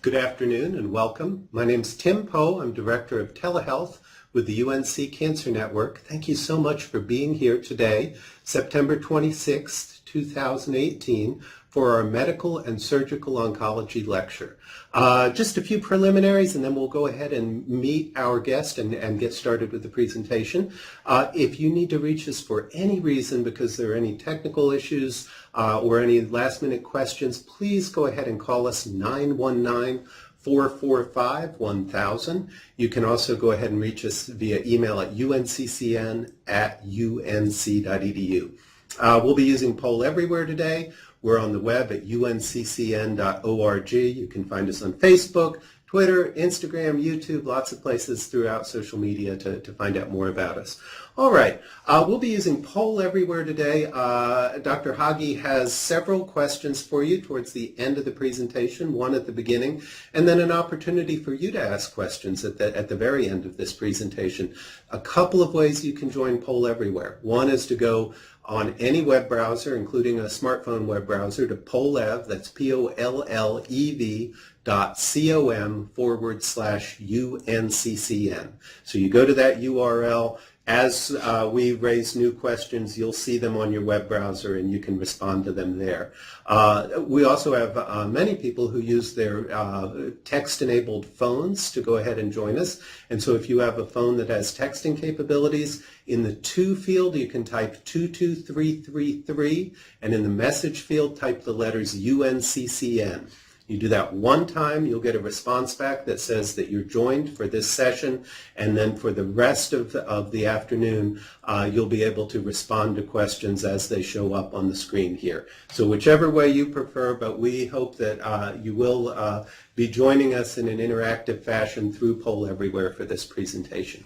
Good afternoon and welcome. My name is Tim Poe. I'm Director of Telehealth with the UNC Cancer Network. Thank you so much for being here today, September 26th, 2018, for our Medical and Surgical Oncology lecture. Just a few preliminaries and then we'll go ahead and meet our guest and get started with the presentation. If you need to reach us for any reason because there are any technical issues or any last minute questions, please go ahead and call us 919-445-1000. You can also go ahead and reach us via email at unccn@unc.edu. We'll be using Poll Everywhere today. We're on the web at unccn.org. You can find us on Facebook, Twitter, Instagram, YouTube, lots of places throughout social media to find out more about us. All right, we'll be using Poll Everywhere today. Dr. Khagi has several questions for you towards the end of the presentation, one at the beginning, and then an opportunity for you to ask questions at the very end of this presentation. A couple of ways you can join Poll Everywhere. One is to go on any web browser, including a smartphone web browser, to Pollev, that's POLLEV.com/UNCCN. So you go to that URL. As we raise new questions, you'll see them on your web browser and you can respond to them there. We also have many people who use their text-enabled phones to go ahead and join us. And so if you have a phone that has texting capabilities, in the to field you can type 22333, and in the message field type the letters UNCCN. You do that one time, you'll get a response back that says that you're joined for this session, and then for the rest of the afternoon, you'll be able to respond to questions as they show up on the screen here. So whichever way you prefer, but we hope that you will be joining us in an interactive fashion through Poll Everywhere for this presentation.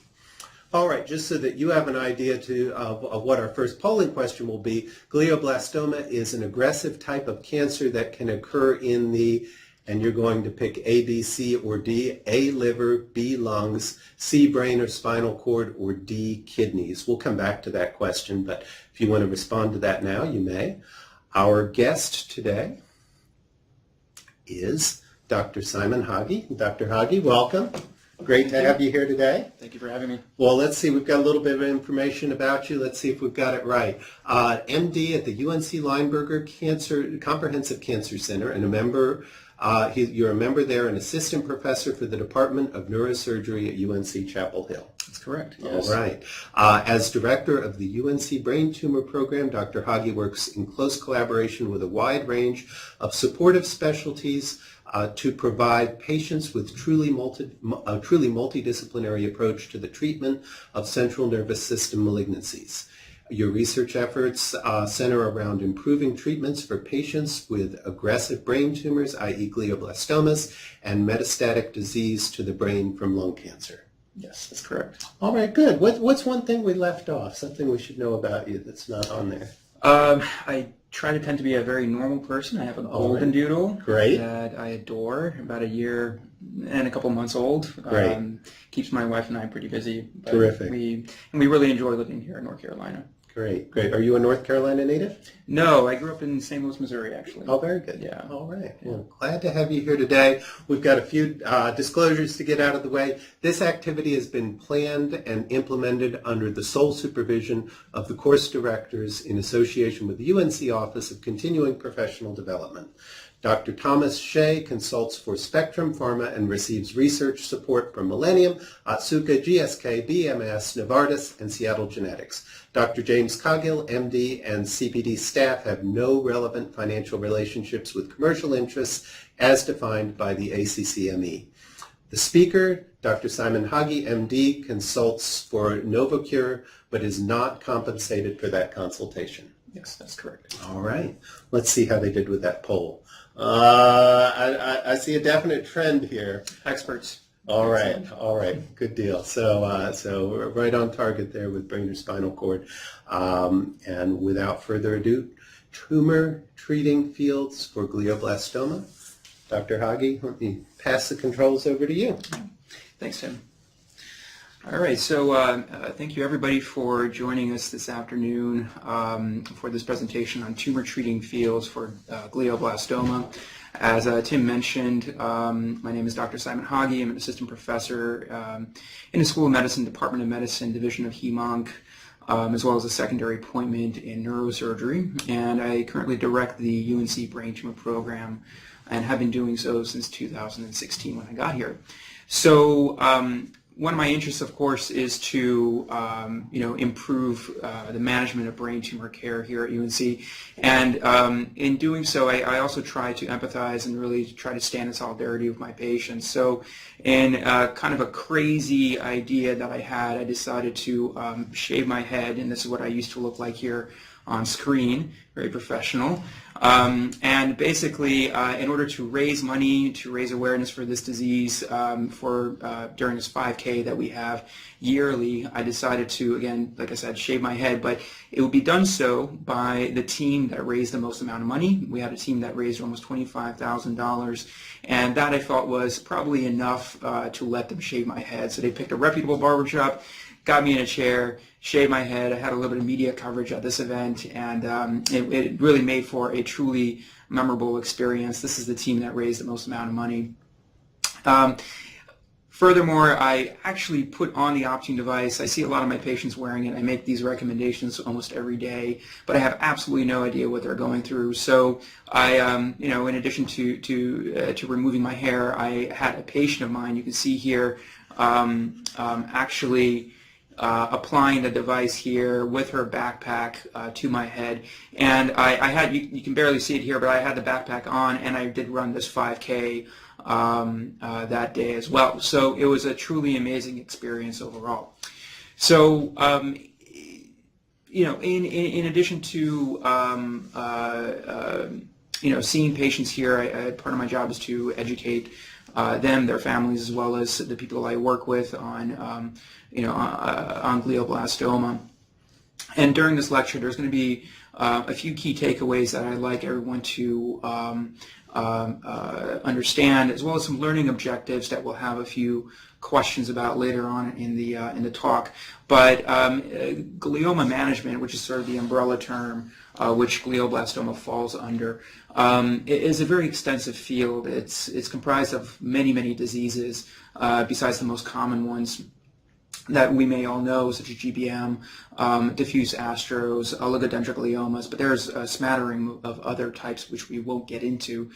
All right, just so that you have an idea of what our first polling question will be, glioblastoma is an aggressive type of cancer that can occur in the, and you're going to pick A, B, C, or D, A, liver, B, lungs, C, brain or spinal cord, or D, kidneys. We'll come back to that question, but if you want to respond to that now, you may. Our guest today is Dr. Simon Khagi. Dr. Khagi, welcome. Great to have you here today. Thank you for having me. Well, let's see. We've got a little bit of information about you. Let's see if we've got it right. MD at the UNC Lineberger Comprehensive Cancer Center, and a member. You're a member there, an assistant professor for the Department of Neurosurgery at UNC Chapel Hill. That's correct. Yes. All right. As director of the UNC Brain Tumor Program, Dr. Khagi works in close collaboration with a wide range of supportive specialties to provide patients with a truly multidisciplinary approach to the treatment of central nervous system malignancies. Your research efforts center around improving treatments for patients with aggressive brain tumors, i.e. glioblastomas, and metastatic disease to the brain from lung cancer. Yes, that's correct. All right, good. What's one thing we left off, something we should know about you that's not on there? I try to tend to be a very normal person. I have a golden doodle that I adore, about a year and a couple months old. Great. Keeps my wife and I pretty busy. But Terrific. We really enjoy living here in North Carolina. Great, great. Are you a North Carolina native? No, I grew up in St. Louis, Missouri, actually. Oh, very good. Yeah. All right. Well, glad to have you here today. We've got a few disclosures to get out of the way. This activity has been planned and implemented under the sole supervision of the course directors in association with the UNC Office of Continuing Professional Development. Dr. Thomas Shea consults for Spectrum Pharma and receives research support from Millennium, Otsuka, GSK, BMS, Novartis, and Seattle Genetics. Dr. James Coghill, MD, and CPD staff have no relevant financial relationships with commercial interests as defined by the ACCME. The speaker, Dr. Simon Khagi, MD, consults for Novocure, but is not compensated for that consultation. Yes, that's correct. All right. Let's see how they did with that poll. I see a definite trend here. Experts. All right, good deal. So we're right on target there with brain or spinal cord. And without further ado, tumor treating fields for glioblastoma. Dr. Khagi, let me pass the controls over to you. Thanks, Tim. All right, so thank you everybody for joining us this afternoon for this presentation on tumor treating fields for glioblastoma. As Tim mentioned, my name is Dr. Simon Khagi. I'm an assistant professor in the School of Medicine, Department of Medicine, Division of Hem-Onc, as well as a secondary appointment in neurosurgery. And I currently direct the UNC Brain Tumor Program and have been doing so since 2016 when I got here. So one of my interests, of course, is to improve the management of brain tumor care here at UNC, and in doing so, I also try to empathize and really try to stand in solidarity with my patients. So, in kind of a crazy idea that I had, I decided to shave my head, and this is what I used to look like here on screen, very professional. And basically, in order to raise money, to raise awareness for this disease, during this 5K that we have yearly, I decided to, again, like I said, shave my head, but it would be done so by the team that raised the most amount of money. We had a team that raised almost $25,000, and that I thought was probably enough to let them shave my head. So they picked a reputable barbershop, got me in a chair, shaved my head. I had a little bit of media coverage at this event, and it really made for a truly memorable experience. This is the team that raised the most amount of money. Furthermore, I actually put on the Optune device. I see a lot of my patients wearing it. I make these recommendations almost every day, but I have absolutely no idea what they're going through. So I, in addition to removing my hair, I had a patient of mine, you can see here, actually applying the device here with her backpack to my head, and I had, you can barely see it here, but I had the backpack on, and I did run this 5K that day as well. So it was a truly amazing experience overall. So in addition to seeing patients here, part of my job is to educate them, their families, as well as the people I work with on on glioblastoma. And during this lecture, there's going to be a few key takeaways that I'd like everyone to understand, as well as some learning objectives that we'll have a few questions about later on in the talk. But glioma management, which is sort of the umbrella term which glioblastoma falls under, is a very extensive field. It's comprised of many diseases besides the most common ones that we may all know, such as GBM, diffuse astros, oligodendrogliomas, but there's a smattering of other types which we won't get into.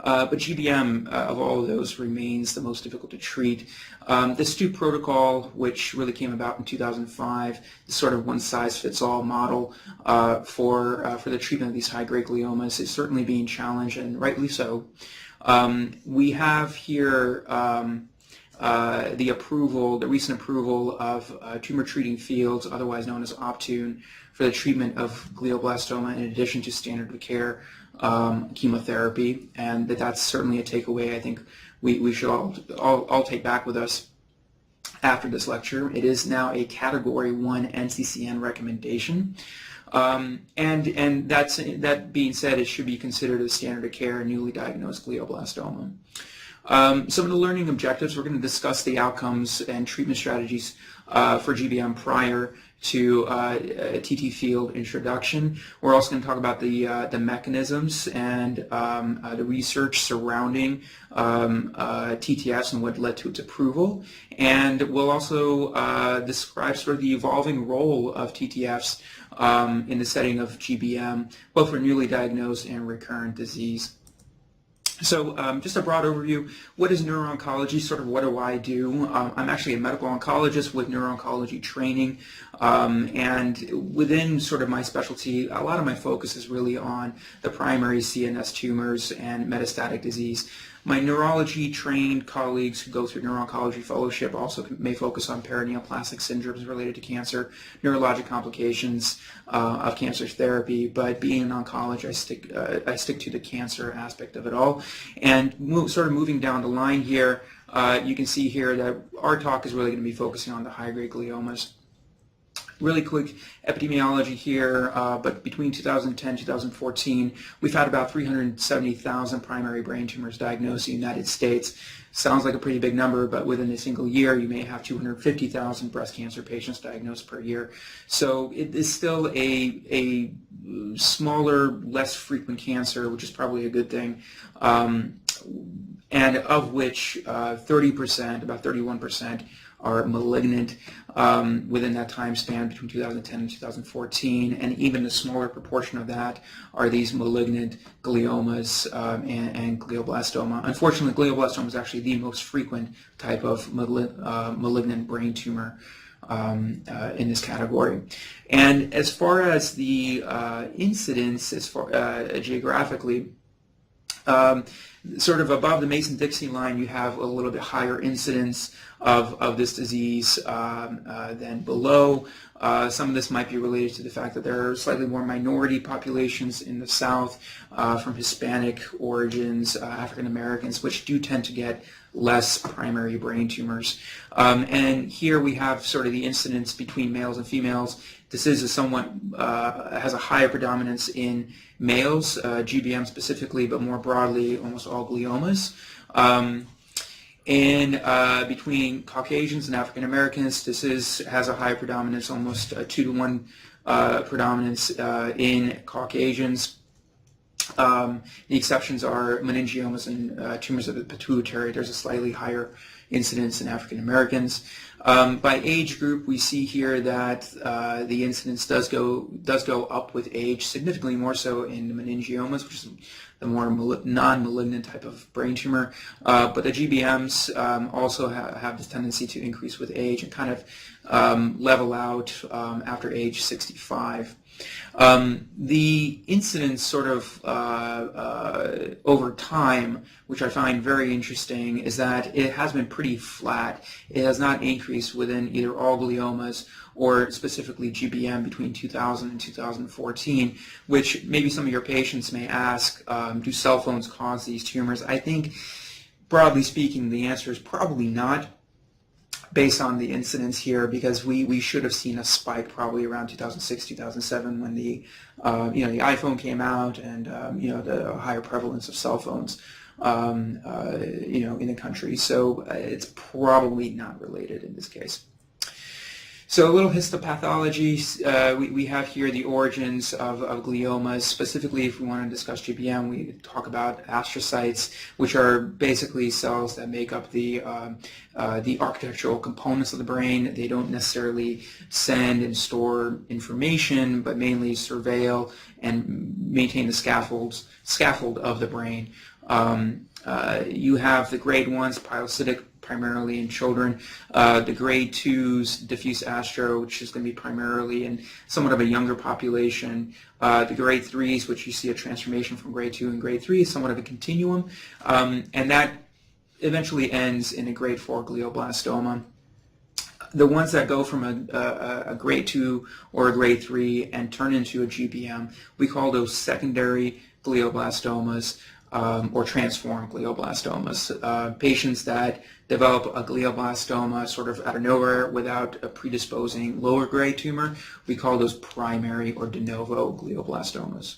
But GBM, of all of those, remains the most difficult to treat. The STU protocol, which really came about in 2005, the sort of one-size-fits-all model for the treatment of these high-grade gliomas, is certainly being challenged, and rightly so. We have here the recent approval of Tumor Treating Fields, otherwise known as Optune, for the treatment of glioblastoma in addition to standard of care chemotherapy, and that's certainly a takeaway I think we should all take back with us after this lecture. It is now a Category 1 NCCN recommendation. And that being said, it should be considered a standard of care in newly diagnosed glioblastoma. Some of the learning objectives, we're going to discuss the outcomes and treatment strategies for GBM prior to TT field introduction. We're also going to talk about the mechanisms and the research surrounding TTFs and what led to its approval. And we'll also describe sort of the evolving role of TTFs in the setting of GBM, both for newly diagnosed and recurrent disease. So just a broad overview, what is neuro-oncology, sort of what do I do? I'm actually a medical oncologist with neuro-oncology training, and within sort of my specialty, a lot of my focus is really on the primary CNS tumors and metastatic disease. My neurology-trained colleagues who go through neuro-oncology fellowship also may focus on perineoplastic syndromes related to cancer, neurologic complications of cancer therapy, but being an oncologist, I stick to the cancer aspect of it all. And sort of moving down the line here, you can see here that our talk is really going to be focusing on the high-grade gliomas. really quick epidemiology here, but between 2010 and 2014, we've had about 370,000 primary brain tumors diagnosed in the United States. Sounds like a pretty big number, but within a single year, you may have 250,000 breast cancer patients diagnosed per year. So it is still a smaller, less frequent cancer, which is probably a good thing, and of which 30%, about 31%, are malignant within that time span between 2010 and 2014, and even a smaller proportion of that are these malignant gliomas and glioblastoma. Unfortunately, glioblastoma is actually the most frequent type of malignant brain tumor in this category. And as far as the incidence, as far geographically, sort of above the Mason-Dixon line, you have a little bit higher incidence of this disease than below. Some of this might be related to the fact that there are slightly more minority populations in the South from Hispanic origins, African Americans, which do tend to get less primary brain tumors. And here we have sort of the incidence between males and females. This is a somewhat, has a higher predominance in males, GBM specifically, but more broadly, almost all gliomas. And between Caucasians and African Americans, this has a high predominance, almost a 2-to-1 predominance in Caucasians. The exceptions are meningiomas and tumors of the pituitary. There's a slightly higher incidence in African Americans. By age group, we see here that the incidence does go up with age, significantly more so in the meningiomas, which is the more non-malignant type of brain tumor. But the GBMs also have this tendency to increase with age and kind of level out after age 65. The incidence sort of over time, which I find very interesting, is that it has been pretty flat. It has not increased within either all gliomas or specifically GBM between 2000 and 2014, which maybe some of your patients may ask, do cell phones cause these tumors? I think, broadly speaking, the answer is probably not, based on the incidence here, because we should have seen a spike probably around 2006, 2007 when the the iPhone came out and the higher prevalence of cell phones in the country. So it's probably not related in this case. So a little histopathology. We have here the origins of gliomas. Specifically, if we want to discuss GBM, we talk about astrocytes, which are basically cells that make up the architectural components of the brain. They don't necessarily send and store information, but mainly surveil and maintain the scaffold of the brain. You have the grade 1s, pilocytic, primarily in children, the grade 2s, diffuse astro, which is going to be primarily in somewhat of a younger population, the grade 3s, which you see a transformation from grade 2 and grade 3, is somewhat of a continuum, and that eventually ends in a grade 4 glioblastoma. The ones that go from a grade 2 or a grade 3 and turn into a GBM, we call those secondary glioblastomas, or transformed glioblastomas. Patients that develop a glioblastoma sort of out of nowhere without a predisposing lower grade tumor, we call those primary or de novo glioblastomas.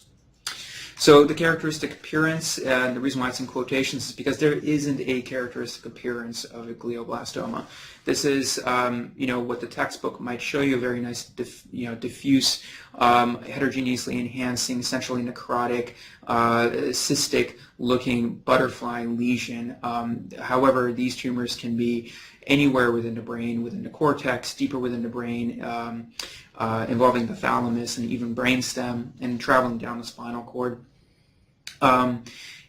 So the characteristic appearance, and the reason why it's in quotations, is because there isn't a characteristic appearance of a glioblastoma. This is, what the textbook might show you, a very nice, diffuse, heterogeneously enhancing, essentially necrotic, cystic-looking butterfly lesion. However, these tumors can be anywhere within the brain, within the cortex, deeper within the brain, involving the thalamus and even brainstem, and traveling down the spinal cord.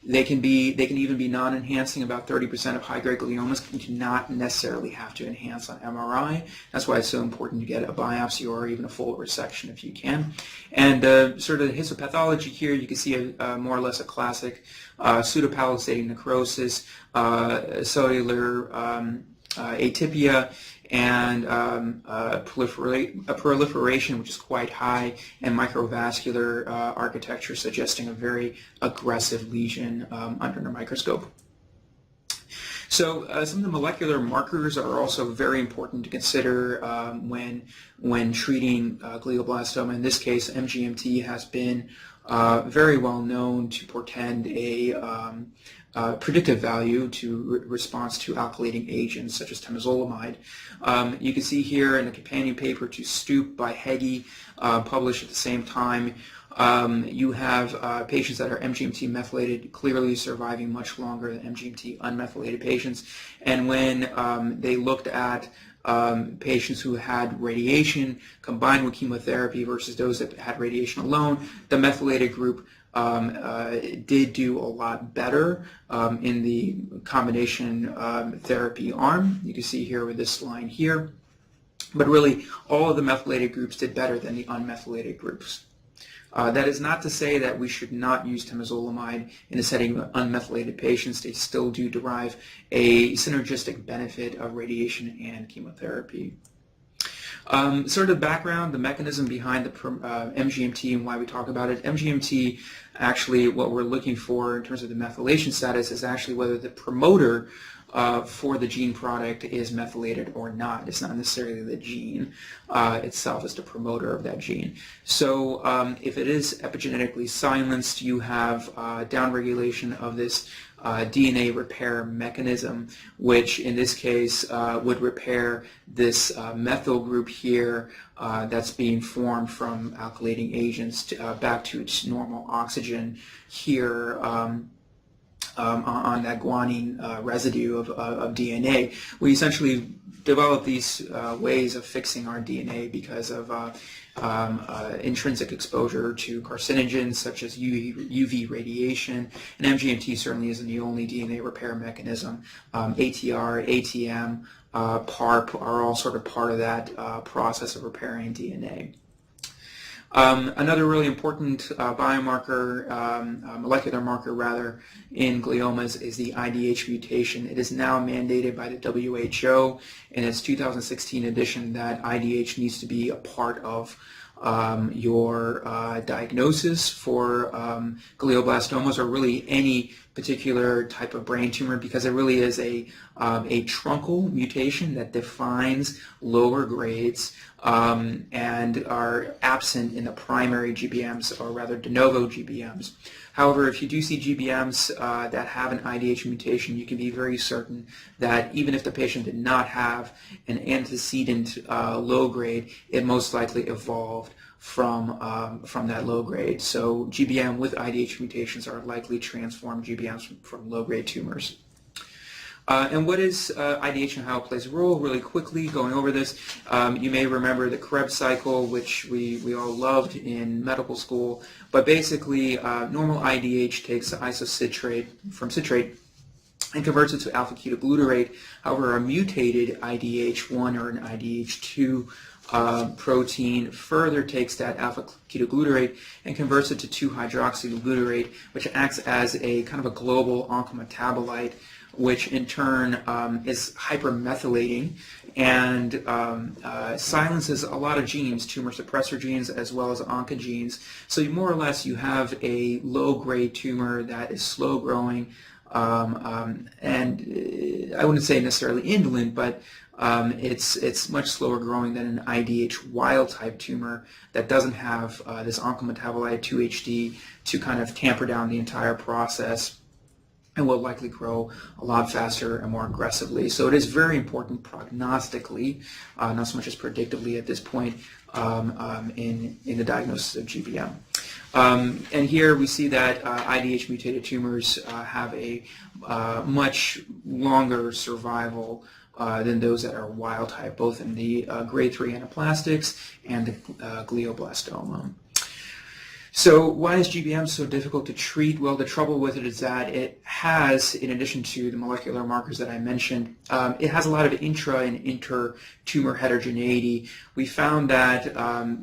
They can even be non-enhancing. About 30% of high-grade gliomas do not necessarily have to enhance on MRI. That's why it's so important to get a biopsy or even a full resection if you can. And sort of the histopathology here, you can see more or less a classic pseudopallisating necrosis, cellular atypia, and a proliferation which is quite high, and microvascular architecture suggesting a very aggressive lesion under the microscope. So some of the molecular markers are also very important to consider when treating glioblastoma. In this case, MGMT has been very well known to portend a predictive value to response to alkylating agents such as temozolomide. You can see here in the companion paper to STOOP by Khagi, published at the same time, you have patients that are MGMT methylated clearly surviving much longer than MGMT unmethylated patients. And when they looked at patients who had radiation combined with chemotherapy versus those that had radiation alone, the methylated group did do a lot better in the combination therapy arm. You can see here with this line here. But really, all of the methylated groups did better than the unmethylated groups. That is not to say that we should not use temozolomide in the setting of unmethylated patients. They still do derive a synergistic benefit of radiation and chemotherapy. Sort of the background, the mechanism behind the MGMT and why we talk about it. MGMT, actually what we're looking for in terms of the methylation status is actually whether the promoter for the gene product is methylated or not. It's not necessarily the gene itself, it's the promoter of that gene. So if it is epigenetically silenced, you have downregulation of this DNA repair mechanism, which in this case would repair this methyl group here that's being formed from alkylating agents back to its normal oxygen here on that guanine residue of DNA. We essentially develop these ways of fixing our DNA because of intrinsic exposure to carcinogens such as UV radiation, and MGMT certainly isn't the only DNA repair mechanism. ATR, ATM, PARP are all sort of part of that process of repairing DNA. Another really important biomarker, molecular marker rather, in gliomas is the IDH mutation. It is now mandated by the WHO in its 2016 edition that IDH needs to be a part of your diagnosis for glioblastomas, or really any particular type of brain tumor, because it really is a truncal mutation that defines lower grades and are absent in the primary GBMs, or rather de novo GBMs. However, if you do see GBMs that have an IDH mutation, you can be very certain that even if the patient did not have an antecedent low grade, it most likely evolved from that low grade. So GBM with IDH mutations are likely transformed GBMs from low-grade tumors. And what is IDH and how it plays a role? Really quickly, going over this, you may remember the Krebs cycle, which we all loved in medical school. But basically, normal IDH takes isocitrate from citrate and converts it to alpha-ketoglutarate. However, a mutated IDH1 or an IDH2 protein further takes that alpha-ketoglutarate and converts it to 2-hydroxyglutarate, which acts as a kind of a global oncometabolite, which in turn is hypermethylating and silences a lot of genes, tumor suppressor genes as well as oncogenes. So more or less you have a low-grade tumor that is slow-growing and I wouldn't say necessarily indolent, but it's much slower growing than an IDH wild-type tumor that doesn't have this oncometabolite 2-HD to kind of tamper down the entire process, and will likely grow a lot faster and more aggressively. So it is very important prognostically, not so much as predictively at this point, in the diagnosis of GBM. And here we see that IDH mutated tumors have a much longer survival than those that are wild type, both in the grade 3 anaplastics and the glioblastoma. So why is GBM so difficult to treat? Well, the trouble with it is that it has, in addition to the molecular markers that I mentioned, it has a lot of intra and inter-tumor heterogeneity. We found that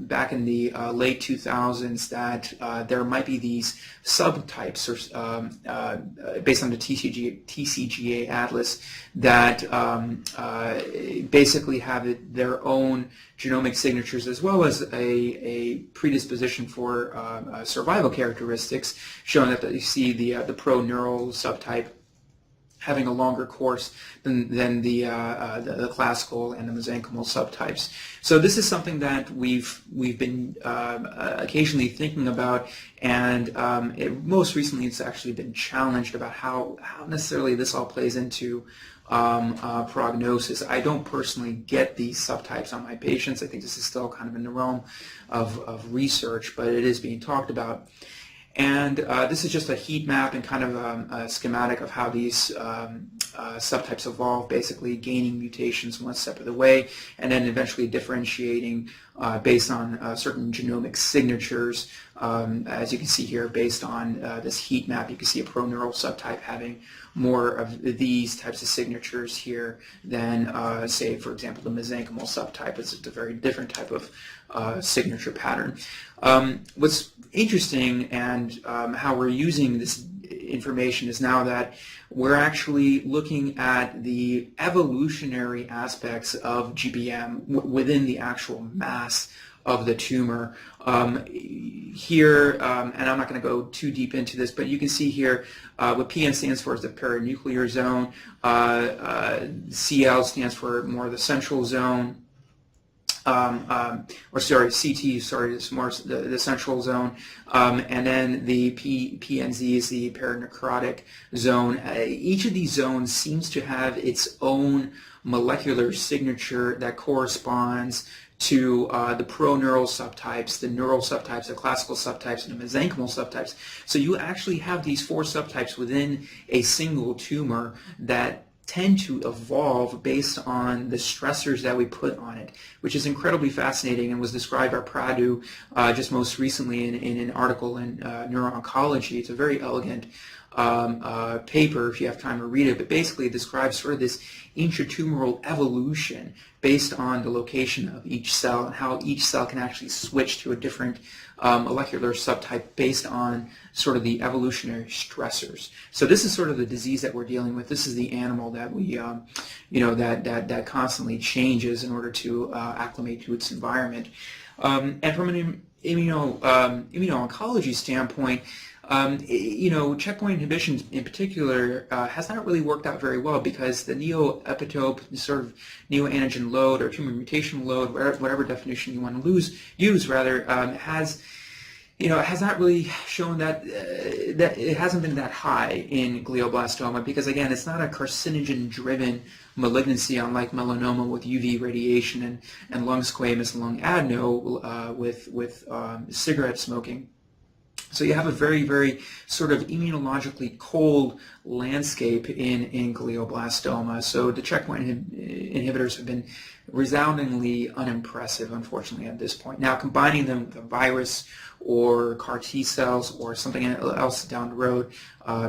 back in the late 2000s that there might be these subtypes based on the TCGA atlas that basically have their own genomic signatures as well as a predisposition for survival characteristics, showing that you see the pro-neural subtype having a longer course than the classical and the mesenchymal subtypes. So this is something that we've been occasionally thinking about, and most recently it's actually been challenged about how necessarily this all plays into prognosis. I don't personally get these subtypes on my patients. I think this is still kind of in the realm of research, but it is being talked about. And this is just a heat map and kind of a schematic of how these subtypes evolve, basically gaining mutations one step of the way, and then eventually differentiating based on certain genomic signatures. As you can see here, based on this heat map, you can see a proneural subtype having more of these types of signatures here than, say, for example, the mesenchymal subtype. It's a very different type of signature pattern. What's interesting and how we're using this information is now that we're actually looking at the evolutionary aspects of GBM within the actual mass of the tumor. Here, and I'm not going to go too deep into this, but you can see here what PN stands for is the perinuclear zone, CL stands for more the central zone, or sorry, CT, sorry, it's more the central zone, and then the PNZ is the perinecrotic zone. Each of these zones seems to have its own molecular signature that corresponds to the proneural subtypes, the neural subtypes, the classical subtypes, and the mesenchymal subtypes. So you actually have these 4 subtypes within a single tumor that tend to evolve based on the stressors that we put on it, which is incredibly fascinating and was described by Pradu just most recently in an article in neuro-oncology. It's a very elegant paper if you have time to read it, but basically it describes sort of this intratumoral evolution based on the location of each cell and how each cell can actually switch to a different molecular subtype based on sort of the evolutionary stressors. So this is sort of the disease that we're dealing with. This is the animal that we, that constantly changes in order to acclimate to its environment. And from an immuno-oncology standpoint, checkpoint inhibition in particular has not really worked out very well because the neoepitope, sort of neoantigen load or tumor mutation load, whatever definition you want to use, has not really shown that that it hasn't been that high in glioblastoma because, again, it's not a carcinogen-driven malignancy unlike melanoma with UV radiation and lung squamous and lung adeno with cigarette smoking. So you have a very, very sort of immunologically cold landscape in glioblastoma. So the checkpoint inhibitors have been resoundingly unimpressive, unfortunately, at this point. Now, combining them with a virus or CAR T cells or something else down the road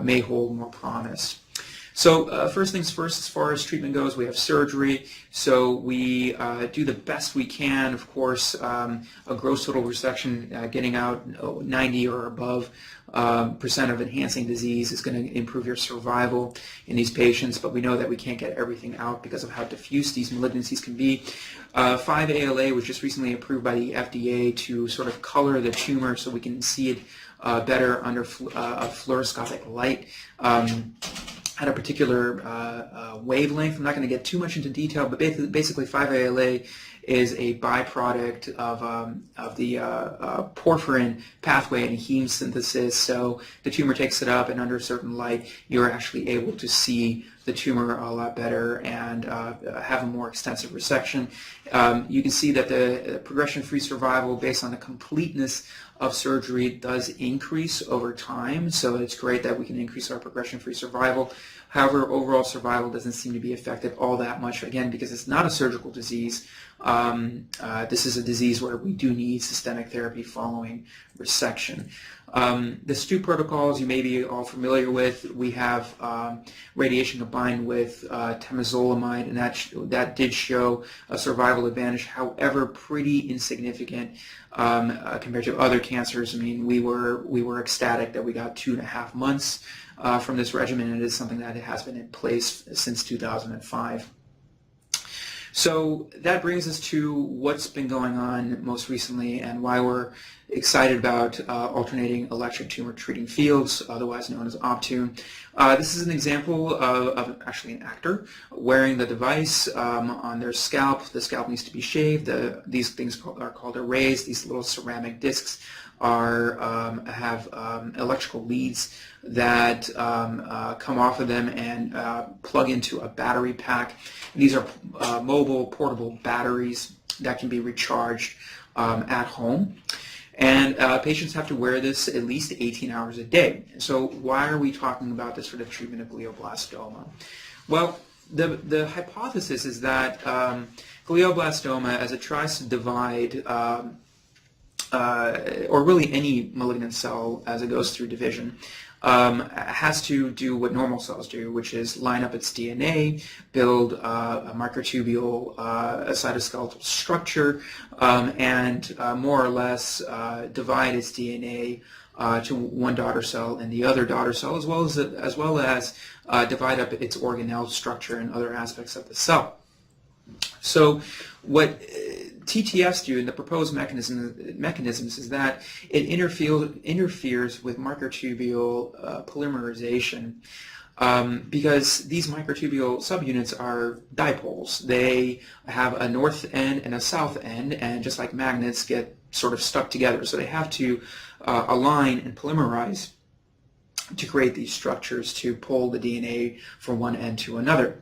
may hold more promise. So first things first, as far as treatment goes, we have surgery. So we do the best we can. Of course, a gross total resection, getting out 90 or above percent of enhancing disease is going to improve your survival in these patients. But we know that we can't get everything out because of how diffuse these malignancies can be. 5-ALA was just recently approved by the FDA to sort of color the tumor so we can see it better under fluoroscopic light. At a particular wavelength. I'm not going to get too much into detail, but basically 5-ALA is a byproduct of the porphyrin pathway in heme synthesis. So the tumor takes it up, and under certain light, you're actually able to see the tumor a lot better and have a more extensive resection. You can see that the progression-free survival based on the completeness of surgery does increase over time, so it's great that we can increase our progression-free survival. However, overall survival doesn't seem to be affected all that much, again, because it's not a surgical disease. This is a disease where we do need systemic therapy following resection. The STU protocols you may be all familiar with. We have radiation combined with temozolomide, and that did show a survival advantage, however pretty insignificant compared to other cancers. I mean, we were ecstatic that we got 2.5 months from this regimen, and it is something that has been in place since 2005. So that brings us to what's been going on most recently and why we're excited about alternating electric tumor treating fields, otherwise known as Optune. This is an example of actually an actor wearing the device on their scalp. The scalp needs to be shaved. These things are called arrays. These little ceramic discs have electrical leads that come off of them and plug into a battery pack. These are mobile, portable batteries that can be recharged at home. And patients have to wear this at least 18 hours a day. So why are we talking about this for the treatment of glioblastoma? Well, the hypothesis is that glioblastoma, as it tries to divide or really any malignant cell as it goes through division, has to do what normal cells do, which is line up its DNA, build a microtubule, a cytoskeletal structure, and more or less divide its DNA to one daughter cell and the other daughter cell, as well as divide up its organelle structure and other aspects of the cell. So what TTFs do, and the proposed mechanisms, is that it interferes with microtubule polymerization because these microtubule subunits are dipoles. They have a north end and a south end, and just like magnets, get sort of stuck together. So they have to align and polymerize to create these structures to pull the DNA from one end to another.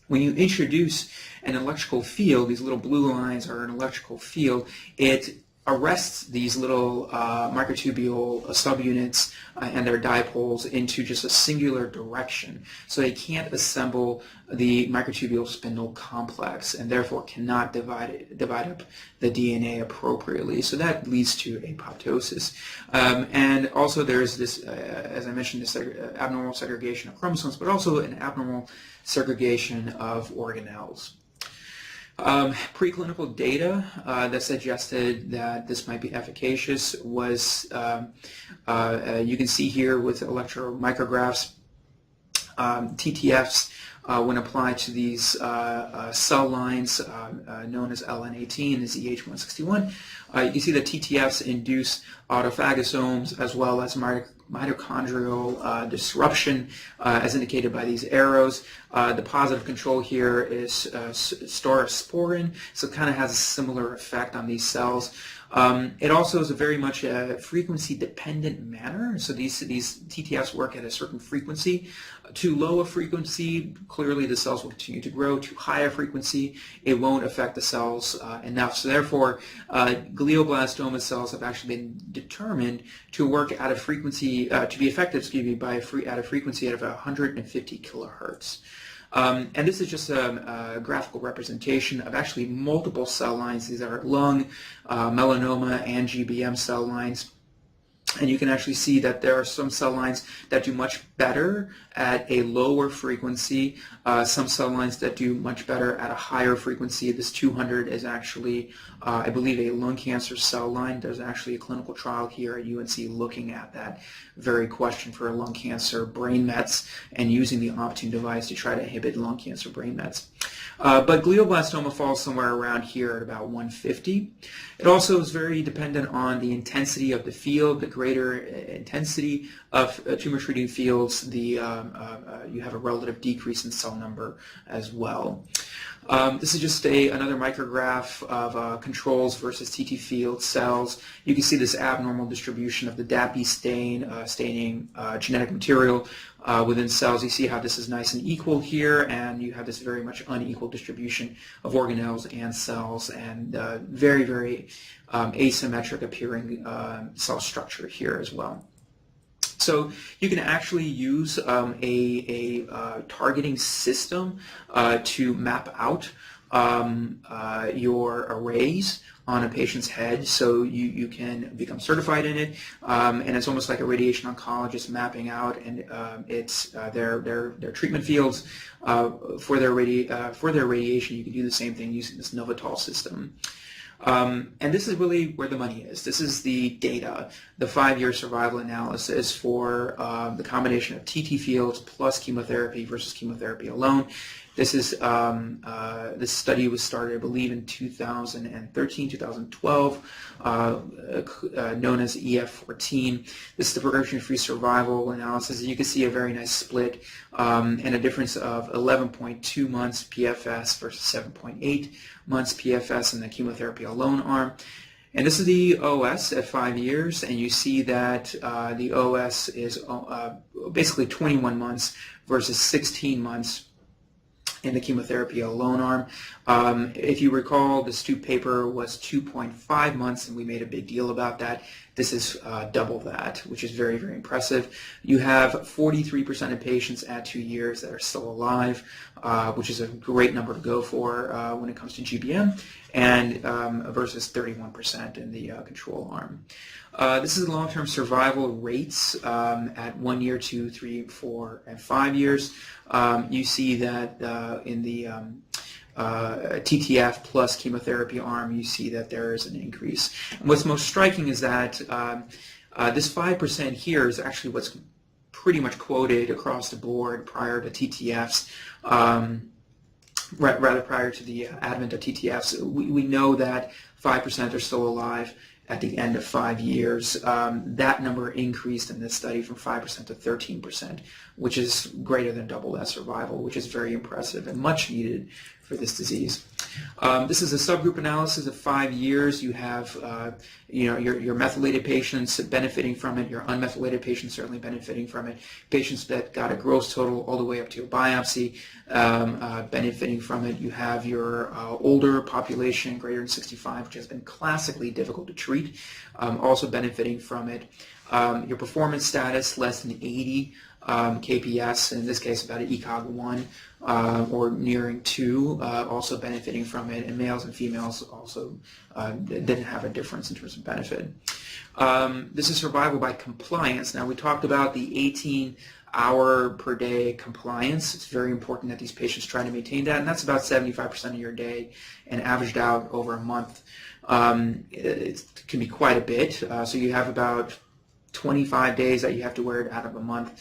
When you introduce an electrical field, these little blue lines are an electrical field, it arrests these little microtubule subunits and their dipoles into just a singular direction. So they can't assemble the microtubule spindle complex and therefore cannot divide up the DNA appropriately. So that leads to apoptosis. And also there's this, as I mentioned, this abnormal segregation of chromosomes, but also an abnormal segregation of organelles. Preclinical data that suggested that this might be efficacious was, you can see here with electron micrographs, TTFs when applied to these cell lines known as LN18 and ZH161. You can see that TTFs induce autophagosomes as well as mitochondrial disruption as indicated by these arrows. The positive control here is staurosporin, so it kind of has a similar effect on these cells. It also is very much a frequency-dependent manner, so these TTFs work at a certain frequency. Too low a frequency, clearly the cells will continue to grow. Too high a frequency, it won't affect the cells enough. So therefore, glioblastoma cells have actually been determined to work at a frequency, to be effective, at a frequency of 150 kilohertz. And this is just a graphical representation of actually multiple cell lines. These are lung, melanoma, and GBM cell lines. And you can actually see that there are some cell lines that do much better at a lower frequency, some cell lines that do much better at a higher frequency. This 200 is actually, I believe, a lung cancer cell line. There's actually a clinical trial here at UNC looking at that very question for lung cancer brain mets and using the Optune device to try to inhibit lung cancer brain mets. But glioblastoma falls somewhere around here at about 150. It also is very dependent on the intensity of the field. The greater intensity of tumor treating fields, you have a relative decrease in cell number as well. This is just another micrograph of controls versus TT field cells. You can see this abnormal distribution of the DAPI staining genetic material within cells. You see how this is nice and equal here, and you have this very much unequal distribution of organelles and cells, and very, very asymmetric appearing cell structure here as well. So you can actually use a targeting system to map out your arrays on a patient's head, so you can become certified in it, and it's almost like a radiation oncologist mapping out and it's their treatment fields for their radiation. You can do the same thing using this Novital system. And this is really where the money is. This is the data, the 5-year survival analysis for the combination of TT fields plus chemotherapy versus chemotherapy alone. This study was started, I believe, in 2013, 2012, known as EF14. This is the progression-free survival analysis. You can see a very nice split and a difference of 11.2 months PFS versus 7.8 months PFS in the chemotherapy alone arm. And this is the OS at 5 years, and you see that the OS is basically 21 months versus 16 months in the chemotherapy alone arm. If you recall, the Stoop paper was 2.5 months, and we made a big deal about that. This is double that, which is very, very impressive. You have 43% of patients at 2 years that are still alive, which is a great number to go for when it comes to GBM, and versus 31% in the control arm. This is long-term survival rates at 1 year, 2, 3, 4, and 5 years. You see that in the TTF plus chemotherapy arm, you see that there is an increase. And what's most striking is that this 5% here is actually what's pretty much quoted across the board prior to TTFs. Rather prior to the advent of TTFs. We know that 5% are still alive at the end of 5 years. That number increased in this study from 5% to 13%, which is greater than double that survival, which is very impressive and much needed for this disease. This is a subgroup analysis of 5 years. You have your methylated patients benefiting from it, your unmethylated patients certainly benefiting from it, patients that got a gross total all the way up to a biopsy benefiting from it. You have your older population, greater than 65, which has been classically difficult to treat, also benefiting from it. Your performance status, less than 80 KPS, in this case about an ECOG 1 or nearing 2, also benefiting from it, and males and females also didn't have a difference in terms of benefit. This is survival by compliance. Now, we talked about the 18-hour per day compliance. It's very important that these patients try to maintain that, and that's about 75% of your day and averaged out over a month. It can be quite a bit. So you have about 25 days that you have to wear it out of a month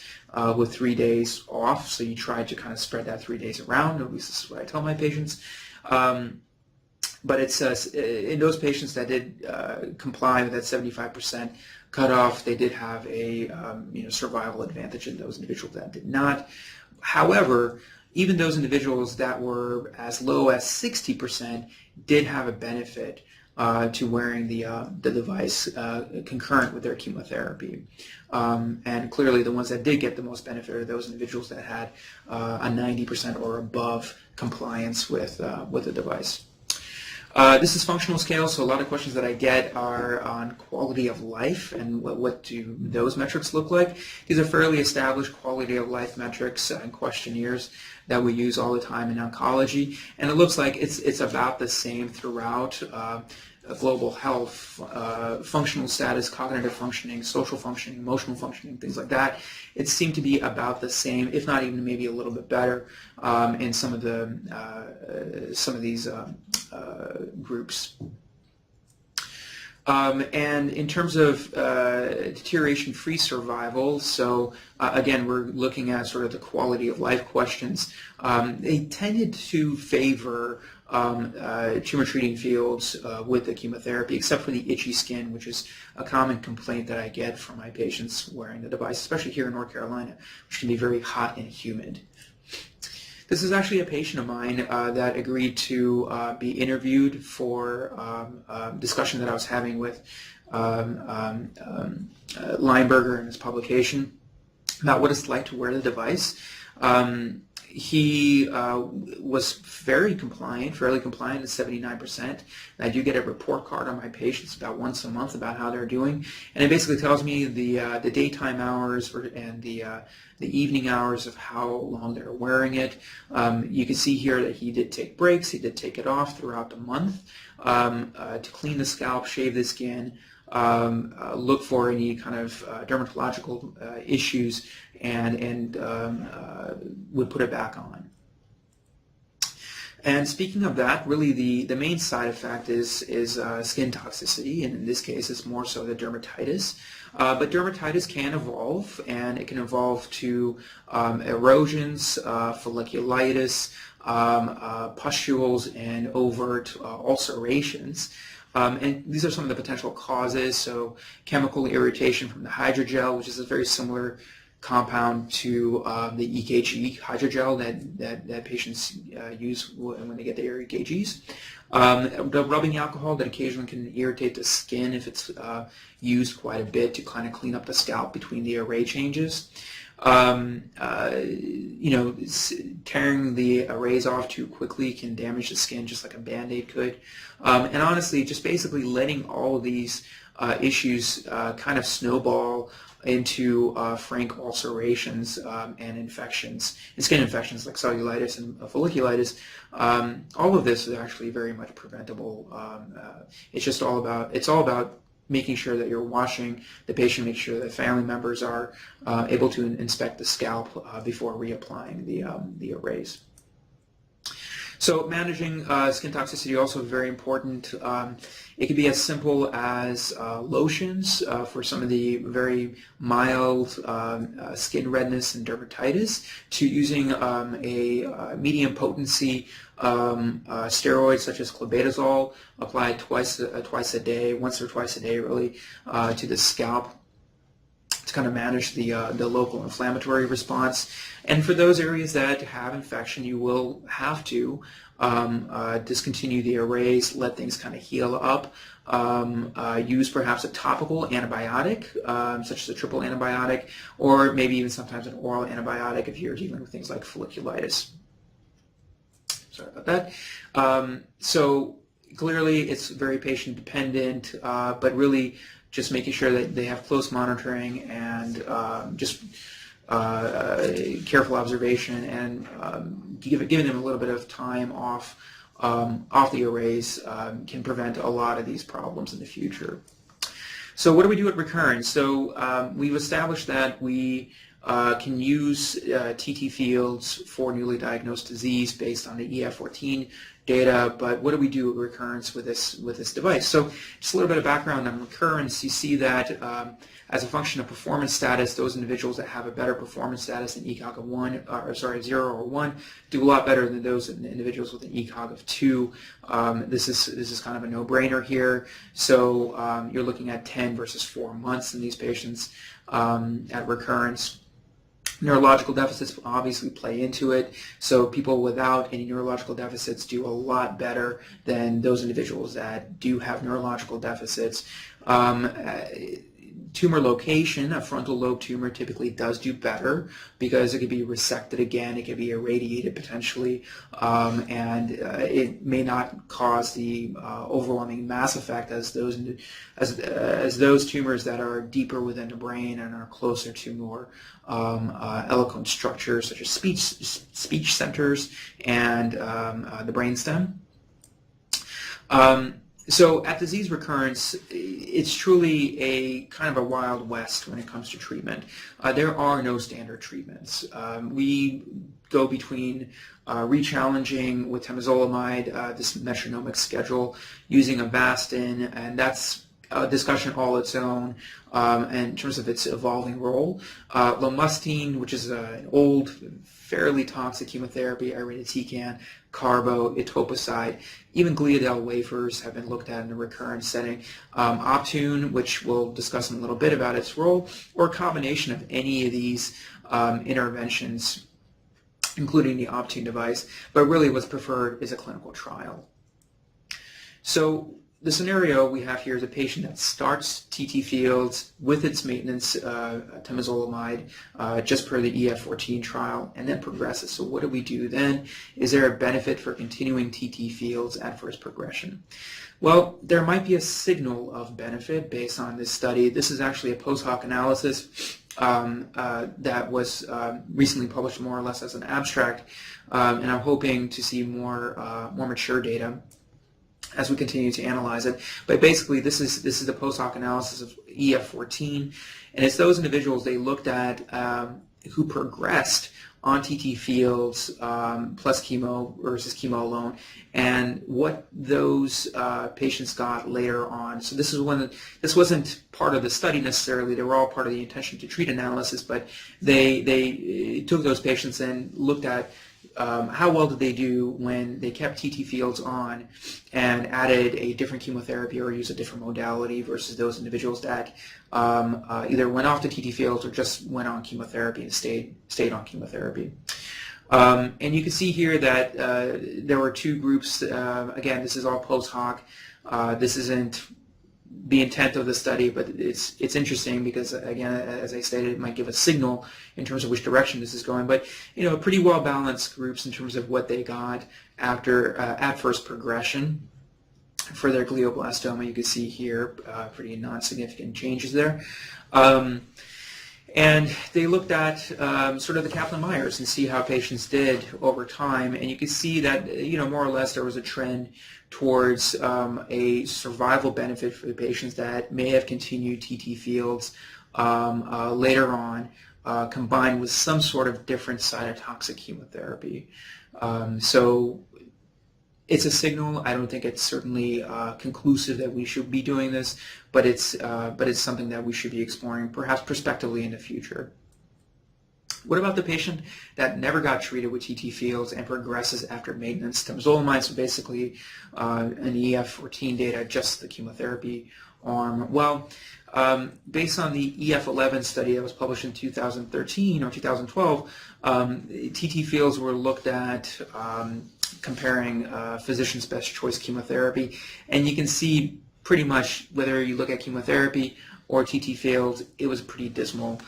with 3 days off. So you try to kind of spread that 3 days around. At least this is what I tell my patients. But it says in those patients that did comply with that 75% cutoff, they did have a survival advantage in those individuals that did not. However, even those individuals that were as low as 60% did have a benefit to wearing the device concurrent with their chemotherapy. And clearly the ones that did get the most benefit are those individuals that had a 90% or above compliance with the device. This is functional scale, so a lot of questions that I get are on quality of life and what do those metrics look like. These are fairly established quality of life metrics and questionnaires that we use all the time in oncology, and it looks like it's about the same throughout. Global health, functional status, cognitive functioning, social functioning, emotional functioning, things like that. It seemed to be about the same, if not even maybe a little bit better, in some of these groups. And in terms of deterioration-free survival, so again, we're looking at sort of the quality of life questions. They tended to favor tumor treating fields with the chemotherapy, except for the itchy skin, which is a common complaint that I get from my patients wearing the device, especially here in North Carolina, which can be very hot and humid. This is actually a patient of mine that agreed to be interviewed for a discussion that I was having with Lineberger in his publication about what it's like to wear the device. He was fairly compliant at 79%. I do get a report card on my patients about once a month about how they're doing, and it basically tells me the daytime hours and the evening hours of how long they're wearing it. You can see here that he did take breaks. He did take it off throughout the month to clean the scalp, shave the skin, look for any kind of dermatological issues, and would put it back on. And speaking of that, really the main side effect is skin toxicity, and in this case it's more so the dermatitis. But dermatitis can evolve, and it can evolve to erosions, folliculitis, pustules, and overt ulcerations. And these are some of the potential causes. So chemical irritation from the hydrogel, which is a very similar compound to the EKG hydrogel that patients use when they get their EKGs. The rubbing alcohol that occasionally can irritate the skin if it's used quite a bit to kind of clean up the scalp between the array changes. Tearing the arrays off too quickly can damage the skin just like a Band-Aid could. And honestly, just basically letting all of these issues kind of snowball into frank ulcerations and infections, and skin infections like cellulitis and folliculitis. All of this is actually very much preventable. It's all about making sure that you're washing the patient, make sure that family members are able to inspect the scalp before reapplying the arrays. So managing skin toxicity also very important. It can be as simple as lotions for some of the very mild skin redness and dermatitis, to using a medium potency steroid such as clobetasol, applied twice a day, once or twice a day really, to the scalp, to kind of manage the local inflammatory response. And for those areas that have infection, you will have to discontinue the arrays, let things kind of heal up. Use perhaps a topical antibiotic, such as a triple antibiotic, or maybe even sometimes an oral antibiotic if you're dealing with things like folliculitis. Sorry about that. So clearly it's very patient dependent, but really just making sure that they have close monitoring and just careful observation, and giving them a little bit of time off the arrays can prevent a lot of these problems in the future. So what do we do at recurrence? So we've established that we can use TT fields for newly diagnosed disease based on the EF14 data, but what do we do at recurrence with this device? So just a little bit of background on recurrence. You see that as a function of performance status, those individuals that have a better performance status in ECOG of 0 or 1 do a lot better than those individuals with an ECOG of 2. This is kind of a no-brainer here. So you're looking at 10 versus 4 months in these patients at recurrence. Neurological deficits obviously play into it, so people without any neurological deficits do a lot better than those individuals that do have neurological deficits. Tumor location, a frontal lobe tumor typically does do better because it could be resected again, it could be irradiated potentially, and it may not cause the overwhelming mass effect as those tumors that are deeper within the brain and are closer to more eloquent structures such as speech centers and the brainstem. So at disease recurrence, it's truly a kind of a wild west when it comes to treatment. There are no standard treatments. We go between re-challenging with temozolomide, this metronomic schedule, using Avastin, and that's a discussion all its own in terms of its evolving role. Lomustine, which is an old, fairly toxic chemotherapy, irinotecan, carbo, etoposide, even gliadel wafers have been looked at in a recurrent setting. Optune, which we'll discuss in a little bit about its role, or a combination of any of these interventions, including the Optune device, but really what's preferred is a clinical trial. So the scenario we have here is a patient that starts TT fields with its maintenance temozolomide just per the EF14 trial, and then progresses. So what do we do then? Is there a benefit for continuing TT fields at first progression? Well, there might be a signal of benefit based on this study. This is actually a post hoc analysis that was recently published more or less as an abstract, and I'm hoping to see more mature data as we continue to analyze it. But basically, this is the post hoc analysis of EF14, and it's those individuals they looked at who progressed on TT fields plus chemo versus chemo alone, and what those patients got later on. So this wasn't part of the study necessarily. They were all part of the intention to treat analysis, but they took those patients and looked at how well did they do when they kept TT fields on and added a different chemotherapy or used a different modality versus those individuals that either went off the TT fields or just went on chemotherapy and stayed on chemotherapy. And you can see here that there were two groups. Again, this is all post hoc. This isn't the intent of the study, but it's interesting because, again, as I stated, it might give a signal in terms of which direction this is going. But pretty well balanced groups in terms of what they got after at first progression for their glioblastoma. You can see here pretty non-significant changes there. And they looked at sort of the Kaplan-Meiers and see how patients did over time, and you can see that more or less there was a trend towards a survival benefit for the patients that may have continued TT fields later on, combined with some sort of different cytotoxic chemotherapy. So it's a signal. I don't think it's certainly conclusive that we should be doing this, but it's something that we should be exploring, perhaps prospectively in the future. What about the patient that never got treated with TT fields and progresses after maintenance temozolomide? So basically, an EF14 data, just the chemotherapy arm. Well, based on the EF11 study that was published in 2013 or 2012, TT fields were looked at comparing physician's best choice chemotherapy, and you can see pretty much whether you look at chemotherapy or TT fields, it was pretty dismal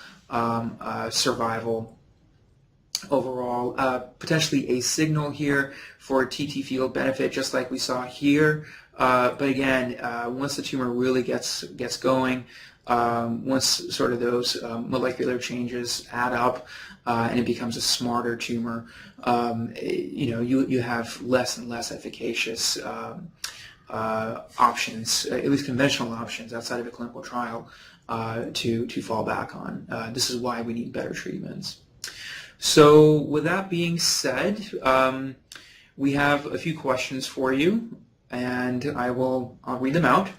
survival overall. Potentially a signal here for TT field benefit, just like we saw here. But again, once the tumor really gets going, once sort of those molecular changes add up and it becomes a smarter tumor, you have less and less efficacious options, at least conventional options outside of a clinical trial, to fall back on. This is why we need better treatments. So with that being said, we have a few questions for you, and I'll read them out.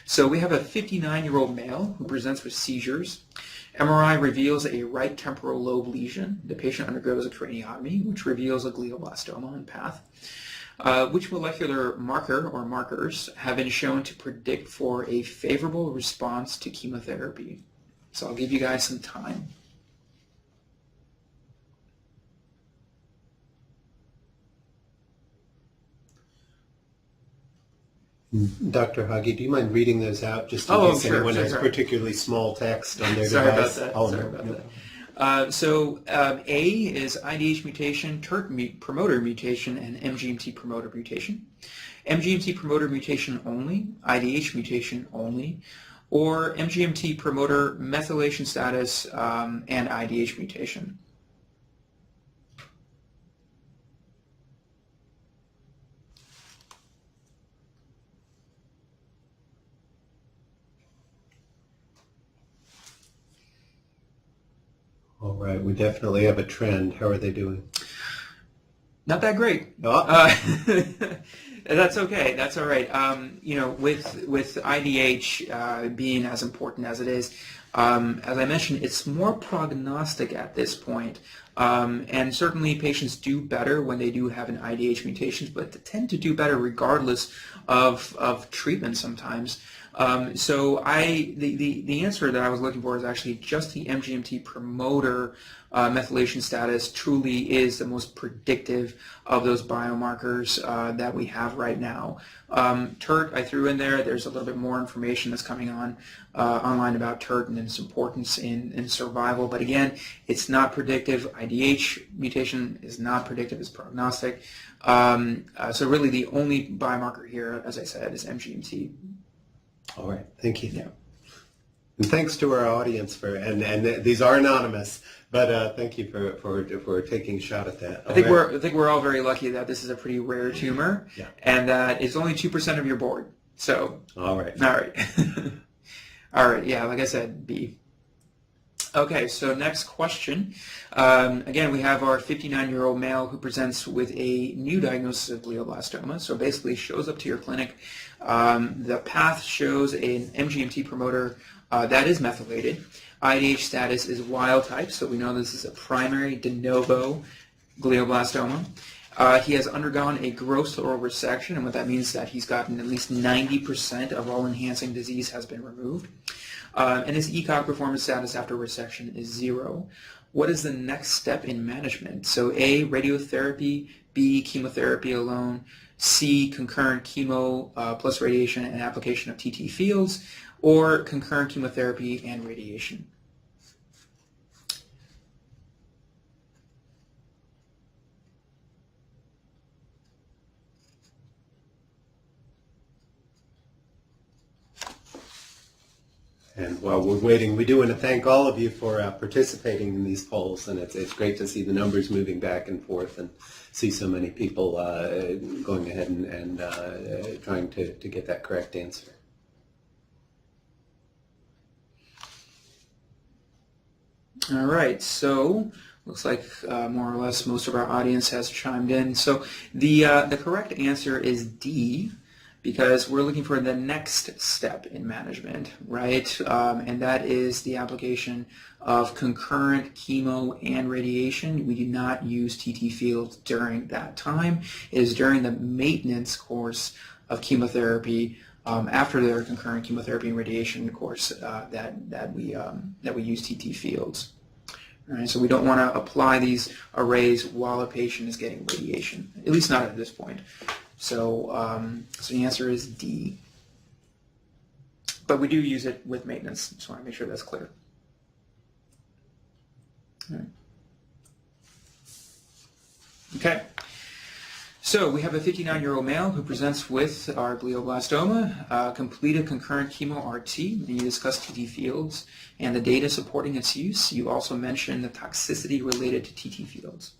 So we have a 59-year-old male who presents with seizures. MRI reveals a right temporal lobe lesion. The patient undergoes a craniotomy, which reveals a glioblastoma on path. Which molecular marker or markers have been shown to predict for a favorable response to chemotherapy? So I'll give you guys some time. Dr. Khagi, do you mind reading those out just in case anyone has particularly small text on their device? Sorry about that. So A is IDH mutation, TERT promoter mutation, and MGMT promoter mutation. MGMT promoter mutation only, IDH mutation only, or MGMT promoter methylation status and IDH mutation. All right, we definitely have a trend. How are they doing? Not that great. Oh. That's okay. That's all right. With IDH being as important as it is, as I mentioned, it's more prognostic at this point. And certainly patients do better when they do have an IDH mutation, but they tend to do better regardless of treatment sometimes. So the answer that I was looking for is actually just the MGMT promoter methylation status truly is the most predictive of those biomarkers that we have right now. TERT I threw in there. There's a little bit more information that's coming online about TERT and its importance in survival. But again, it's not predictive. IDH mutation is not predictive. It's prognostic. So really the only biomarker here, as I said, is MGMT. All right, thank you. Yeah. And thanks to our audience and these are anonymous, but thank you for taking a shot at that. I think we're all very lucky that this is a pretty rare tumor, and that it's only 2% of your board. So all right. All right. All right. Yeah, like I said, B. Okay, so next question. Again, we have our 59-year-old male who presents with a new diagnosis of glioblastoma. So basically shows up to your clinic. The path shows an MGMT promoter that is methylated. IDH status is wild type, so we know this is a primary de novo glioblastoma. He has undergone a gross oral resection, and what that means is that he's gotten at least 90% of all enhancing disease has been removed. And his ECOG performance status after resection is 0. What is the next step in management? So A, radiotherapy, B, chemotherapy alone, C, concurrent chemo plus radiation and application of TT fields, or concurrent chemotherapy and radiation. And while we're waiting, we do want to thank all of you for participating in these polls, and it's great to see the numbers moving back and forth and see so many people going ahead and trying to get that correct answer. All right, so looks like more or less most of our audience has chimed in. So the correct answer is D, because we're looking for the next step in management, right? And that is the application of concurrent chemo and radiation. We do not use TT fields during that time. It is during the maintenance course of chemotherapy, after their concurrent chemotherapy and radiation course, that we use TT fields. All right, so we don't want to apply these arrays while a patient is getting radiation, at least not at this point. So, so the answer is D. But we do use it with maintenance, so I want to make sure that's clear. All right. Okay. So we have a 59-year-old male who presents with our glioblastoma, completed concurrent chemo RT, and you discussed TT fields and the data supporting its use. You also mentioned the toxicity related to TT fields.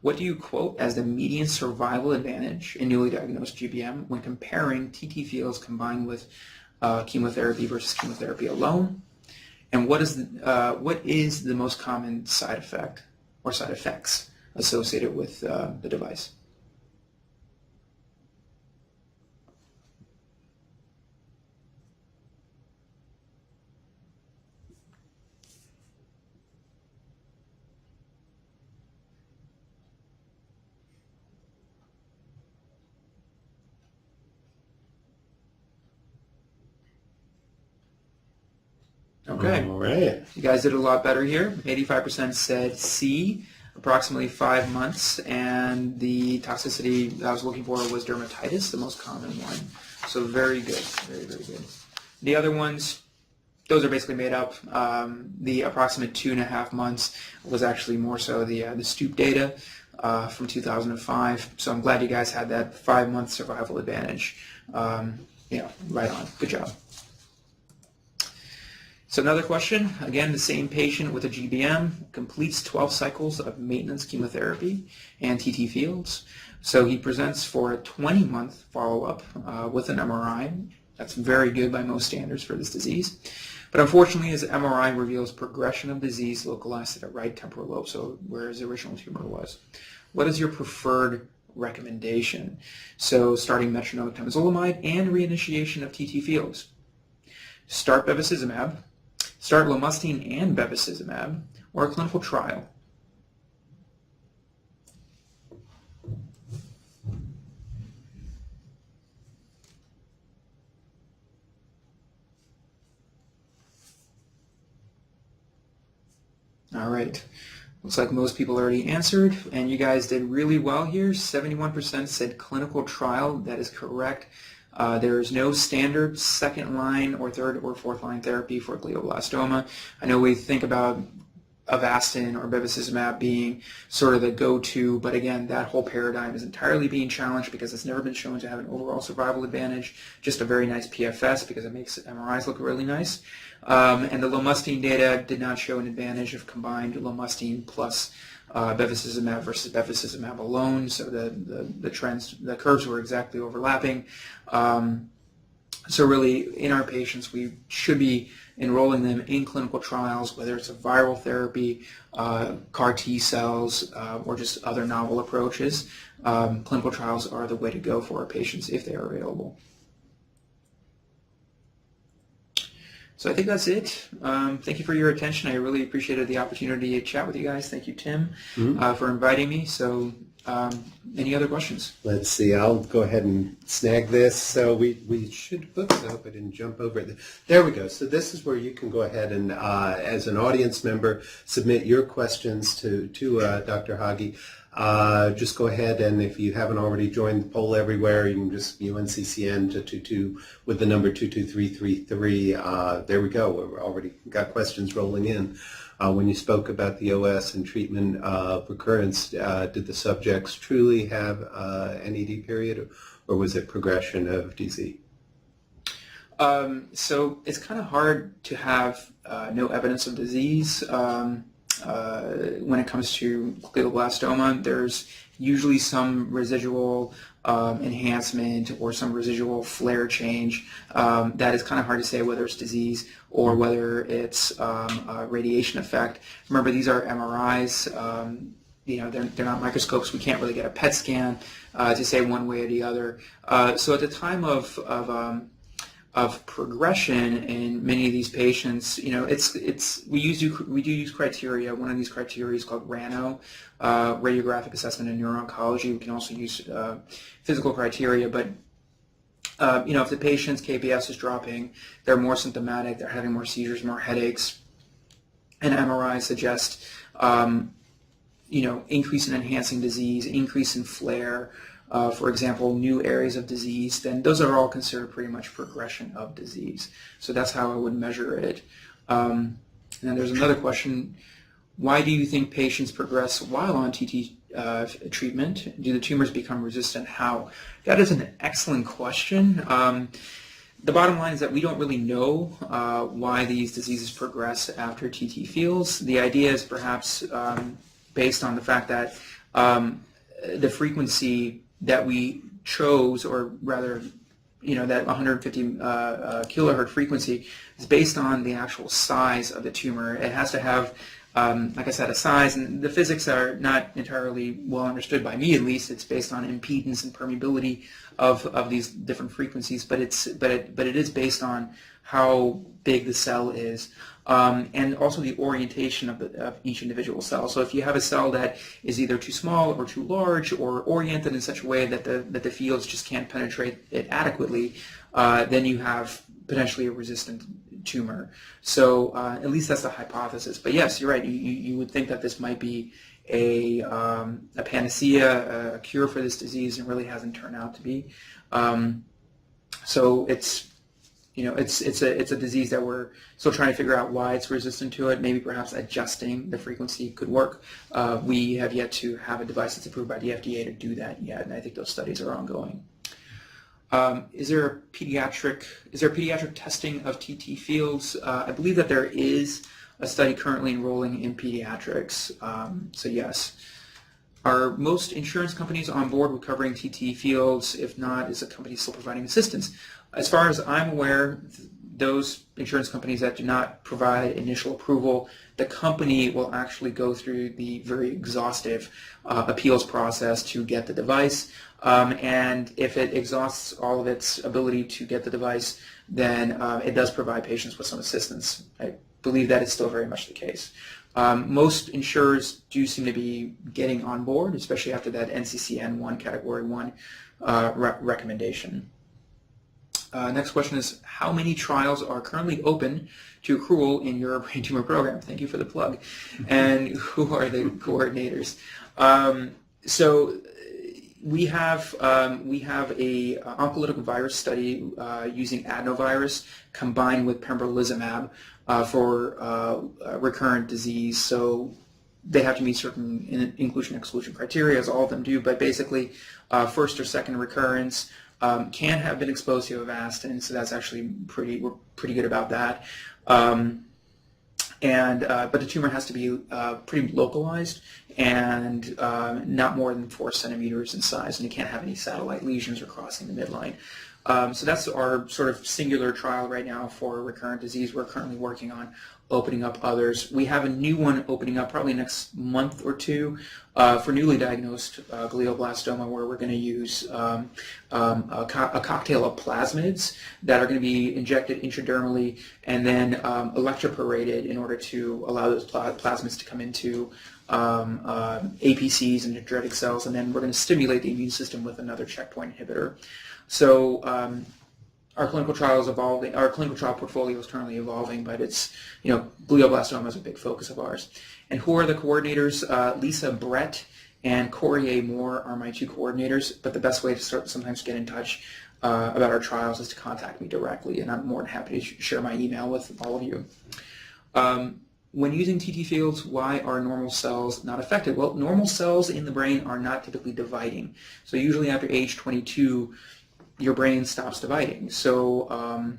What do you quote as the median survival advantage in newly diagnosed GBM when comparing TT fields combined with chemotherapy versus chemotherapy alone? And what is the most common side effect or side effects associated with the device? Okay. All right. You guys did a lot better here. 85% said C, approximately 5 months, and the toxicity I was looking for was dermatitis, the most common one. So very good, very, very good. The other ones, those are basically made up. The approximate 2.5 months was actually more so the Stoop data from 2005. So I'm glad you guys had that 5-month survival advantage. Right on. Good job. So another question, again, the same patient with a GBM completes 12 cycles of maintenance chemotherapy and TT fields. So he presents for a 20-month follow-up with an MRI. That's very good by most standards for this disease. But unfortunately, his MRI reveals progression of disease localized to the right temporal lobe, so where his original tumor was. What is your preferred recommendation? So starting metronomic temozolomide and reinitiation of TT fields. Start bevacizumab, start lomustine and bevacizumab, or a clinical trial. All right. Looks like most people already answered, and you guys did really well here. 71% said clinical trial. That is correct. There is no standard second line or third or fourth line therapy for glioblastoma. I know we think about Avastin or bevacizumab being sort of the go-to, but again, that whole paradigm is entirely being challenged because it's never been shown to have an overall survival advantage, just a very nice PFS because it makes MRIs look really nice. And the lomustine data did not show an advantage of combined lomustine plus bevacizumab versus bevacizumab alone, so the curves were exactly overlapping. So really, in our patients, we should be enrolling them in clinical trials, whether it's a viral therapy, CAR T cells, or just other novel approaches. Clinical trials are the way to go for our patients if they are available. So I think that's it. Thank you for your attention. I really appreciated the opportunity to chat with you guys. Thank you, Tim, for inviting me. So any other questions? Let's see. I'll go ahead and snag this. So we should, oops, I hope I didn't jump over it. There we go. So this is where you can go ahead and, as an audience member, submit your questions to Dr. Khagi. Just go ahead, and if you haven't already joined the poll everywhere, you can just UNCCN to 22 with the number 22333. There we go. We've already got questions rolling in. When you spoke about the OS and treatment of recurrence, did the subjects truly have an ED period, or was it progression of disease? So it's kind of hard to have no evidence of disease. When it comes to glioblastoma, there's usually some residual enhancement or some residual flare change. That is kind of hard to say whether it's disease or whether it's a radiation effect. Remember, these are MRIs. They're not microscopes. We can't really get a PET scan to say one way or the other. So at the time of progression in many of these patients, we do use criteria. One of these criteria is called RANO, radiographic assessment in neuro-oncology. We can also use physical criteria, but if the patient's KPS is dropping, they're more symptomatic, they're having more seizures, more headaches, and MRI suggest increase in enhancing disease, increase in flare, for example, new areas of disease, then those are all considered pretty much progression of disease. So that's how I would measure it. And then there's another question. Why do you think patients progress while on TT treatment? Do the tumors become resistant? How? That is an excellent question. The bottom line is that we don't really know why these diseases progress after TT fields. The idea is perhaps based on the fact that the frequency that we chose, or rather, that 150 kilohertz frequency is based on the actual size of the tumor. It has to have, like I said, a size, and the physics are not entirely well understood by me, at least. It's based on impedance and permeability of these different frequencies, but it is based on how big the cell is. And also the orientation of each individual cell. So if you have a cell that is either too small or too large, or oriented in such a way that the fields just can't penetrate it adequately, then you have potentially a resistant tumor. So at least that's the hypothesis. But yes, you're right. You would think that this might be a panacea, a cure for this disease, and really hasn't turned out to be. So it's a disease that we're still trying to figure out why it's resistant to it. Maybe perhaps adjusting the frequency could work. We have yet to have a device that's approved by the FDA to do that yet, and I think those studies are ongoing. Is there pediatric testing of TT fields? I believe that there is a study currently enrolling in pediatrics. So yes. Are most insurance companies on board with covering TT fields? If not, is the company still providing assistance? As far as I'm aware, those insurance companies that do not provide initial approval, the company will actually go through the very exhaustive appeals process to get the device. And if it exhausts all of its ability to get the device, then it does provide patients with some assistance. I believe that is still very much the case. Most insurers do seem to be getting on board, especially after that NCCN 1 Category 1 recommendation. Next question is, how many trials are currently open to accrual in your brain tumor program? Thank you for the plug. And who are the coordinators? So we have a oncolytic virus study using adenovirus combined with pembrolizumab for recurrent disease. So they have to meet certain inclusion-exclusion criteria, as all of them do, but basically first or second recurrence, can have been exposed to Avastin, so that's actually we're pretty good about that. But the tumor has to be pretty localized and not more than 4 centimeters in size, and you can't have any satellite lesions or crossing the midline. So that's our sort of singular trial right now for recurrent disease. We're currently working on opening up others. We have a new one opening up probably next month or two for newly diagnosed glioblastoma, where we're going to use a cocktail of plasmids that are going to be injected intradermally and then electroporated in order to allow those plasmids to come into APCs and dendritic cells, and then we're going to stimulate the immune system with another checkpoint inhibitor. So our clinical trial is evolving. Our clinical trial portfolio is currently evolving, but it's, glioblastoma is a big focus of ours. And who are the coordinators? Lisa Brett and Corey A. Moore are my two coordinators, but the best way to sometimes get in touch about our trials is to contact me directly, and I'm more than happy to share my email with all of you. When using TT fields, why are normal cells not affected? Well, normal cells in the brain are not typically dividing. So usually after age 22, your brain stops dividing. So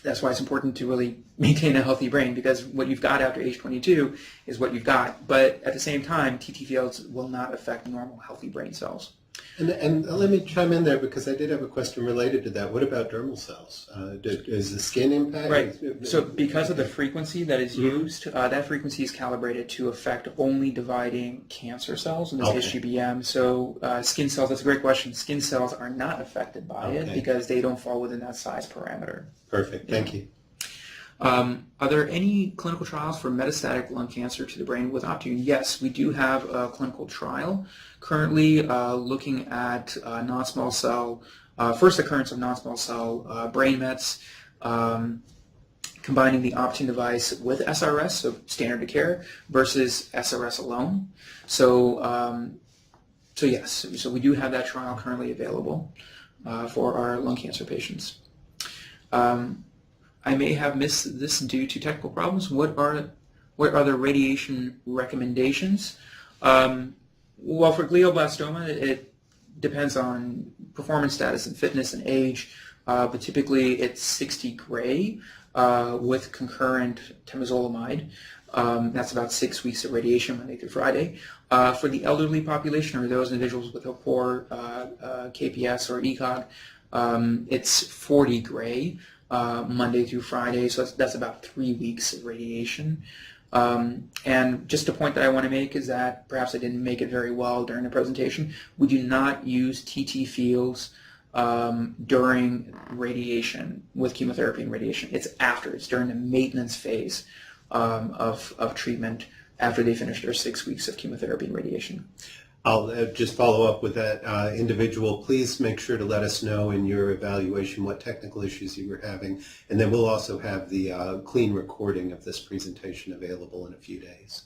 that's why it's important to really maintain a healthy brain, because what you've got after age 22 is what you've got. But at the same time, TT fields will not affect normal, healthy brain cells. And let me chime in there, because I did have a question related to that. What about dermal cells? Is the skin impact? Right. So because of the frequency that is used, that frequency is calibrated to affect only dividing cancer cells, in this case GBM. So skin cells, that's a great question. Skin cells are not affected by it because they don't fall within that size parameter. Perfect. Thank you. Are there any clinical trials for metastatic lung cancer to the brain with Optune? Yes, we do have a clinical trial currently looking at non-small cell, first occurrence of non-small cell brain mets, combining the Optune device with SRS, so standard of care, versus SRS alone. So, yes, so we do have that trial currently available for our lung cancer patients. I may have missed this due to technical problems. What are the radiation recommendations? Well, for glioblastoma, it depends on performance status and fitness and age, but typically it's 60 gray with concurrent temozolomide. That's about 6 weeks of radiation Monday through Friday. For the elderly population, or those individuals with a poor KPS or ECOG, it's 40 gray. Monday through Friday, so that's about 3 weeks of radiation. And just a point that I want to make is that perhaps I didn't make it very well during the presentation. We do not use TT fields during radiation with chemotherapy and radiation. It's after. It's during the maintenance phase of treatment after they finish their 6 weeks of chemotherapy and radiation. I'll just follow up with that individual. Please make sure to let us know in your evaluation what technical issues you were having, and then we'll also have the clean recording of this presentation available in a few days.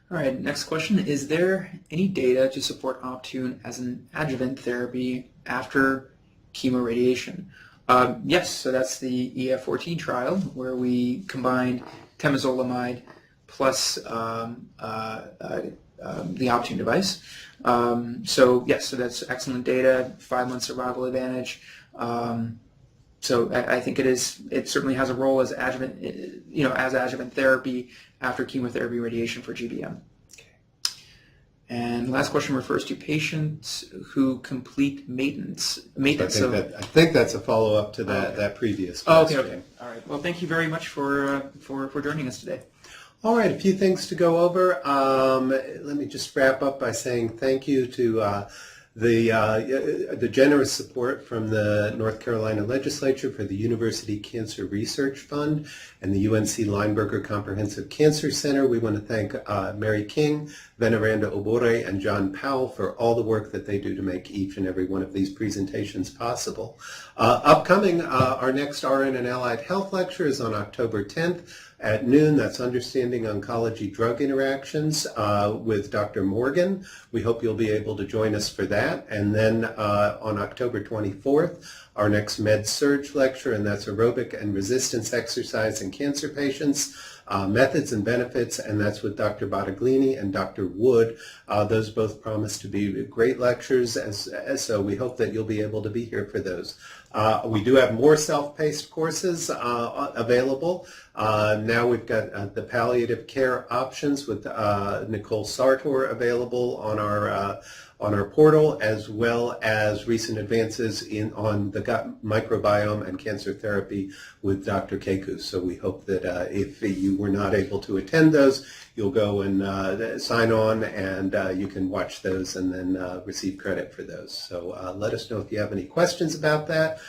All right, next question. Is there any data to support Optune as an adjuvant therapy after chemoradiation? Yes, so that's the EF14 trial where we combined temozolomide plus the Optune device. So yes, so that's excellent data, 5-month survival advantage. So I think it certainly has a role as adjuvant, as adjuvant therapy after chemotherapy radiation for GBM. And last question refers to patients who complete maintenance. I think that's a follow-up to that previous question. Okay. All right. Well, thank you very much for joining us today. All right, a few things to go over. Let me just wrap up by saying thank you to the generous support from the North Carolina Legislature for the University Cancer Research Fund and the UNC Lineberger Comprehensive Cancer Center. We want to thank Mary King, Veneranda Obore, and John Powell for all the work that they do to make each and every one of these presentations possible. Upcoming, our next RN and Allied Health lecture is on October 10th. At noon, that's Understanding Oncology Drug Interactions with Dr. Morgan. We hope you'll be able to join us for that. And then on October 24th, our next Med Surg lecture, and that's aerobic and resistance exercise in cancer patients. methods and benefits, and that's with Dr. Bottiglini and Dr. Wood. Those both promise to be great lectures, so we hope that you'll be able to be here for those. We do have more self-paced courses available. Now we've got the palliative care options with Nicole Sartor available on our portal, as well as recent advances on the gut microbiome and cancer therapy with Dr. Keku. So we hope that if you were not able to attend those, you'll go and sign on, and you can watch those and then receive credit for those. So let us know if you have any questions about that.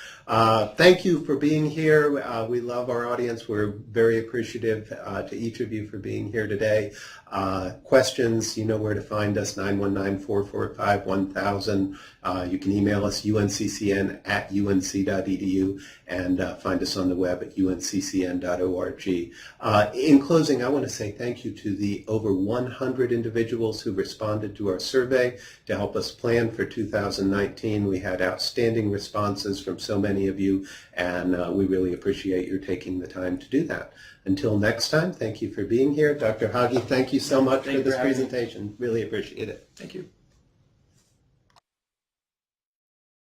Thank you for being here. We love our audience. We're very appreciative to each of you for being here today. Questions, you know where to find us, 919-445-1000. You can email us, unccn@unc.edu, and find us on the web at unccn.org. In closing, I want to say thank you to the over 100 individuals who responded to our survey to help us plan for 2019. We had outstanding responses from so many of you, and we really appreciate your taking the time to do that. Until next time, thank you for being here. Dr. Khagi, thank you so much for this presentation. Really appreciate it. Thank you.